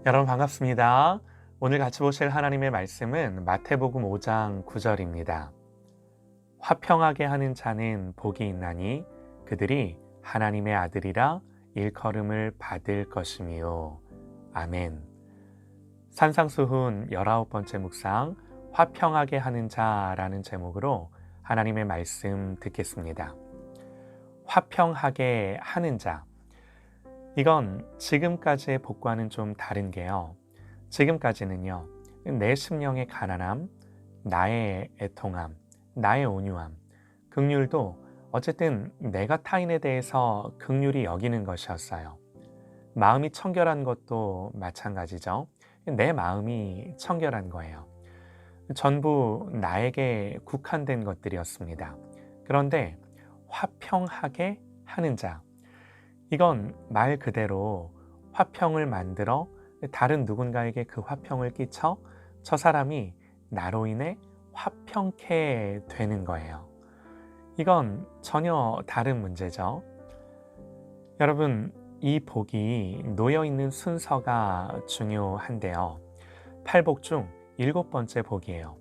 여러분 반갑습니다. 오늘 같이 보실 하나님의 말씀은 마태복음 5장 9절입니다. 화평하게 하는 자는 복이 있나니 그들이 하나님의 아들이라 일컬음을 받을 것이미요. 아멘. 산상수훈 19번째 묵상 화평하게 하는 자라는 제목으로 하나님의 말씀 듣겠습니다. 화평하게 하는 자. 이건 지금까지의 복과는 좀 다른 게요. 지금까지는요, 내 심령의 가난함, 나의 애통함, 나의 온유함, 긍휼도 어쨌든 내가 타인에 대해서 긍휼히 여기는 것이었어요. 마음이 청결한 것도 마찬가지죠. 내 마음이 청결한 거예요. 전부 나에게 국한된 것들이었습니다. 그런데 화평하게 하는 자, 이건 말 그대로 화평을 만들어 다른 누군가에게 그 화평을 끼쳐 저 사람이 나로 인해 화평케 되는 거예요. 이건 전혀 다른 문제죠. 여러분, 이 복이 놓여 있는 순서가 중요한데요. 8복 중 7번째 복이에요.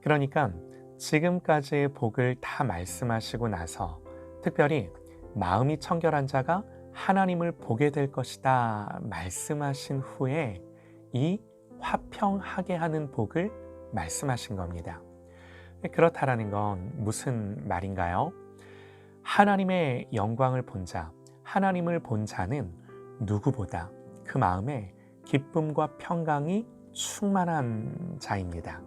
그러니까 지금까지의 복을 다 말씀하시고 나서 특별히 마음이 청결한 자가 하나님을 보게 될 것이다 말씀하신 후에 이 화평하게 하는 복을 말씀하신 겁니다. 그렇다라는 건 무슨 말인가요? 하나님의 영광을 본 자, 하나님을 본 자는 누구보다 그 마음에 기쁨과 평강이 충만한 자입니다.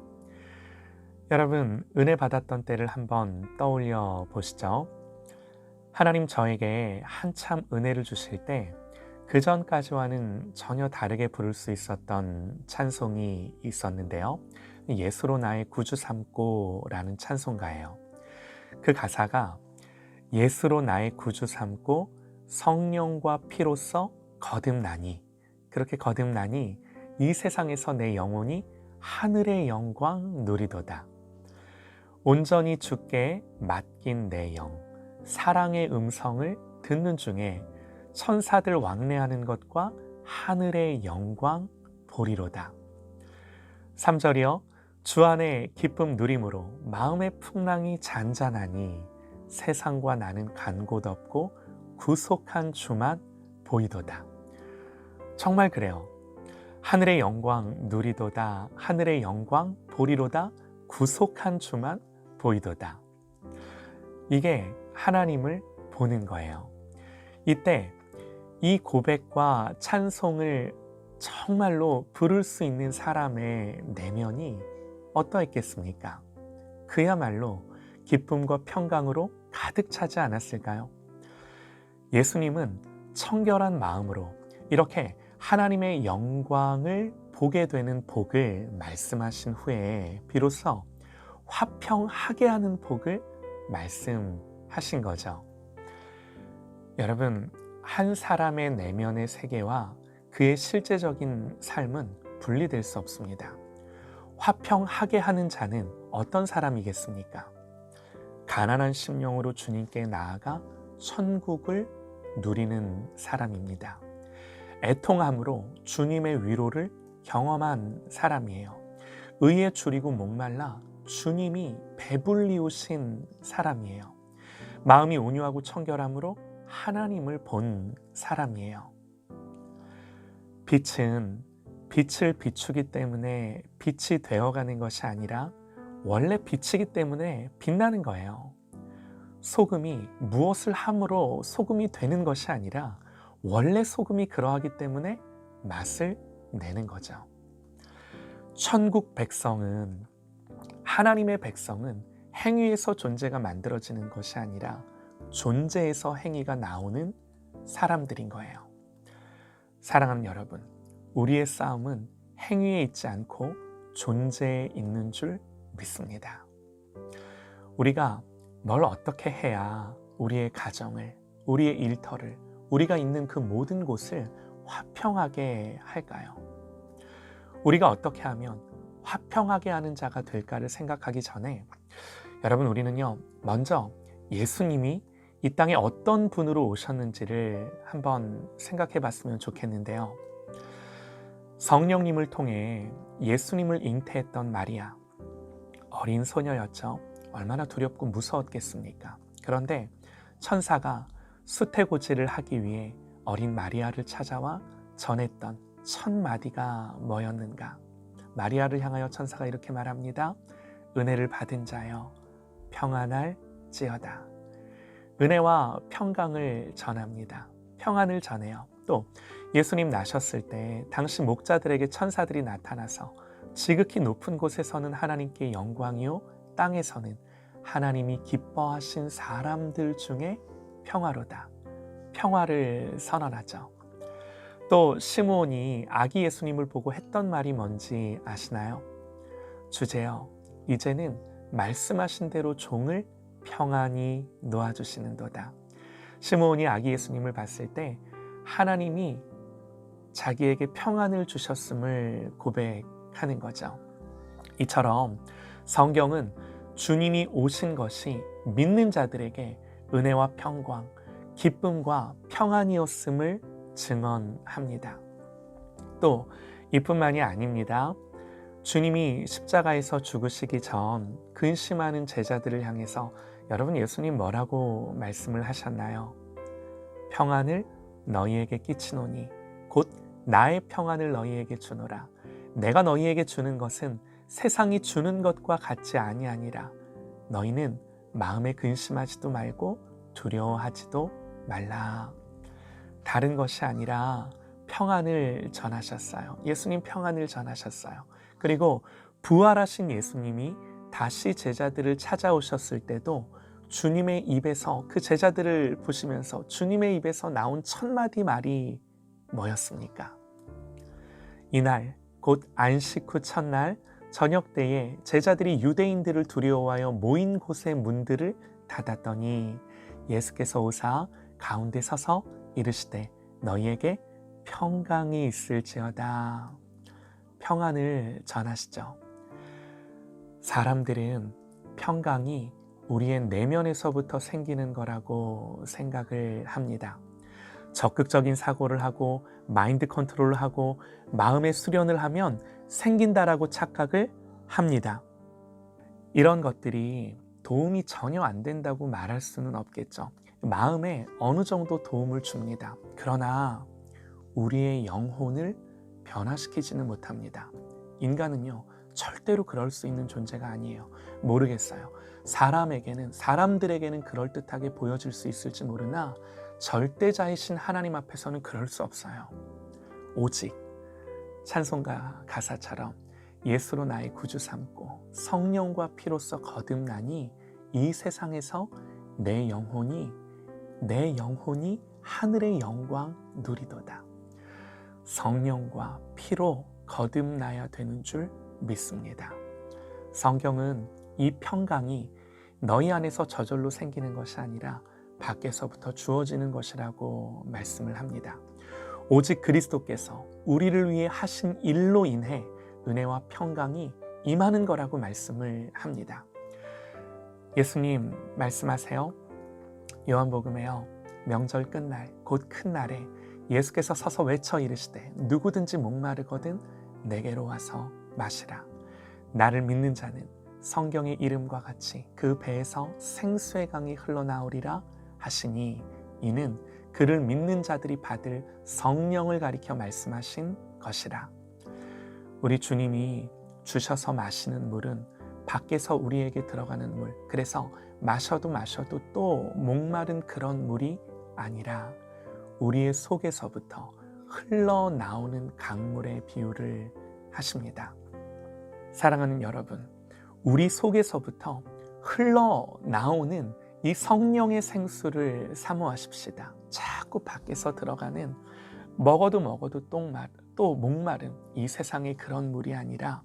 여러분, 은혜 받았던 때를 한번 떠올려 보시죠. 하나님 저에게 한참 은혜를 주실 때 그전까지와는 전혀 다르게 부를 수 있었던 찬송이 있었는데요. 예수로 나의 구주 삼고 라는 찬송가예요. 그 가사가 예수로 나의 구주 삼고 성령과 피로써 거듭나니, 그렇게 거듭나니 이 세상에서 내 영혼이 하늘의 영광 누리도다. 온전히 주께 맡긴 내 영, 사랑의 음성을 듣는 중에 천사들 왕래하는 것과 하늘의 영광 보리로다. 3절이요. 주 안에 기쁨 누림으로 마음의 풍랑이 잔잔하니 세상과 나는 간 곳 없고 구속한 주만 보이도다. 정말 그래요. 하늘의 영광 누리도다. 하늘의 영광 보리로다. 구속한 주만 보이도다. 이게 하나님을 보는 거예요. 이때 이 고백과 찬송을 정말로 부를 수 있는 사람의 내면이 어떠했겠습니까? 그야말로 기쁨과 평강으로 가득 차지 않았을까요? 예수님은 청결한 마음으로 이렇게 하나님의 영광을 보게 되는 복을 말씀하신 후에 비로소 화평하게 하는 복을 말씀하신 거죠. 여러분, 한 사람의 내면의 세계와 그의 실제적인 삶은 분리될 수 없습니다. 화평하게 하는 자는 어떤 사람이겠습니까? 가난한 심령으로 주님께 나아가 천국을 누리는 사람입니다. 애통함으로 주님의 위로를 경험한 사람이에요. 의에 줄이고 목말라 주님이 배불리우신 사람이에요. 마음이 온유하고 청결함으로 하나님을 본 사람이에요. 빛은 빛을 비추기 때문에 빛이 되어가는 것이 아니라 원래 빛이기 때문에 빛나는 거예요. 소금이 무엇을 함으로 소금이 되는 것이 아니라 원래 소금이 그러하기 때문에 맛을 내는 거죠. 천국 백성은, 하나님의 백성은 행위에서 존재가 만들어지는 것이 아니라 존재에서 행위가 나오는 사람들인 거예요. 사랑하는 여러분, 우리의 싸움은 행위에 있지 않고 존재에 있는 줄 믿습니다. 우리가 뭘 어떻게 해야 우리의 가정을, 우리의 일터를, 우리가 있는 그 모든 곳을 화평하게 할까요? 우리가 어떻게 하면 화평하게 하는 자가 될까를 생각하기 전에 여러분, 우리는요, 먼저 예수님이 이 땅에 어떤 분으로 오셨는지를 한번 생각해 봤으면 좋겠는데요. 성령님을 통해 예수님을 잉태했던 마리아, 어린 소녀였죠. 얼마나 두렵고 무서웠겠습니까? 그런데 천사가 수태고지를 하기 위해 어린 마리아를 찾아와 전했던 첫 마디가 뭐였는가? 마리아를 향하여 천사가 이렇게 말합니다. 은혜를 받은 자여 평안할지어다. 은혜와 평강을 전합니다. 평안을 전해요. 또 예수님 나셨을 때 당시 목자들에게 천사들이 나타나서 지극히 높은 곳에서는 하나님께 영광이요, 땅에서는 하나님이 기뻐하신 사람들 중에 평화로다. 평화를 선언하죠. 또 시므온이 아기 예수님을 보고 했던 말이 뭔지 아시나요? 주제여, 이제는 말씀하신 대로 종을 평안히 놓아주시는도다. 시므온이 아기 예수님을 봤을 때 하나님이 자기에게 평안을 주셨음을 고백하는 거죠. 이처럼 성경은 주님이 오신 것이 믿는 자들에게 은혜와 평강, 기쁨과 평안이었음을 증언합니다. 또 이뿐만이 아닙니다. 주님이 십자가에서 죽으시기 전 근심하는 제자들을 향해서 여러분, 예수님 뭐라고 말씀을 하셨나요? 평안을 너희에게 끼치노니 곧 나의 평안을 너희에게 주노라. 내가 너희에게 주는 것은 세상이 주는 것과 같지 아니하니라. 너희는 마음에 근심하지도 말고 두려워하지도 말라. 다른 것이 아니라 평안을 전하셨어요. 예수님 평안을 전하셨어요. 그리고 부활하신 예수님이 다시 제자들을 찾아오셨을 때도 주님의 입에서, 그 제자들을 보시면서 주님의 입에서 나온 첫 마디 말이 뭐였습니까? 이날 곧 안식 후 첫날 저녁 때에 제자들이 유대인들을 두려워하여 모인 곳의 문들을 닫았더니 예수께서 오사 가운데 서서 이르시되 너희에게 평강이 있을지어다. 평안을 전하시죠. 사람들은 평강이 우리의 내면에서부터 생기는 거라고 생각을 합니다. 적극적인 사고를 하고 마인드 컨트롤을 하고 마음의 수련을 하면 생긴다라고 착각을 합니다. 이런 것들이 도움이 전혀 안 된다고 말할 수는 없겠죠. 마음에 어느 정도 도움을 줍니다. 그러나 우리의 영혼을 변화시키지는 못합니다. 인간은요, 절대로 그럴 수 있는 존재가 아니에요. 모르겠어요. 사람들에게는 그럴듯하게 보여질 수 있을지 모르나 절대자이신 하나님 앞에서는 그럴 수 없어요. 오직 찬송가 가사처럼 예수로 나의 구주 삼고 성령과 피로써 거듭나니 이 세상에서 내 영혼이 하늘의 영광 누리도다. 성령과 피로 거듭나야 되는 줄 믿습니다. 성경은 이 평강이 너희 안에서 저절로 생기는 것이 아니라 밖에서부터 주어지는 것이라고 말씀을 합니다. 오직 그리스도께서 우리를 위해 하신 일로 인해 은혜와 평강이 임하는 거라고 말씀을 합니다. 예수님 말씀하세요. 요한복음에요, 명절 끝날 곧 큰 날에 예수께서 서서 외쳐 이르시되 누구든지 목마르거든 내게로 와서 마시라. 나를 믿는 자는 성경의 이름과 같이 그 배에서 생수의 강이 흘러나오리라 하시니 이는 그를 믿는 자들이 받을 성령을 가리켜 말씀하신 것이라. 우리 주님이 주셔서 마시는 물은 밖에서 우리에게 들어가는 물, 그래서 마셔도 또 목마른 그런 물이 아니라 우리의 속에서부터 흘러나오는 강물의 비유를 하십니다. 사랑하는 여러분, 우리 속에서부터 흘러나오는 이 성령의 생수를 사모하십시다. 자꾸 밖에서 들어가는 먹어도 또 목마른 이 세상의 그런 물이 아니라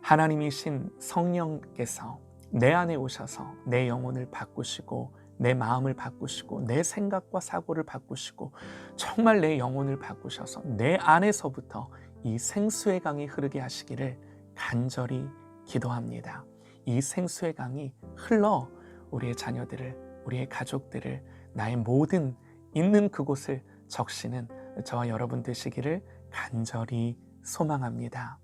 하나님이신 성령께서 내 안에 오셔서 내 영혼을 바꾸시고 내 마음을 바꾸시고 내 생각과 사고를 바꾸시고 정말 내 영혼을 바꾸셔서 내 안에서부터 이 생수의 강이 흐르게 하시기를 간절히 기도합니다. 이 생수의 강이 흘러 우리의 자녀들을, 우리의 가족들을, 나의 모든 있는 그곳을 적시는 저와 여러분 되시기를 간절히 소망합니다.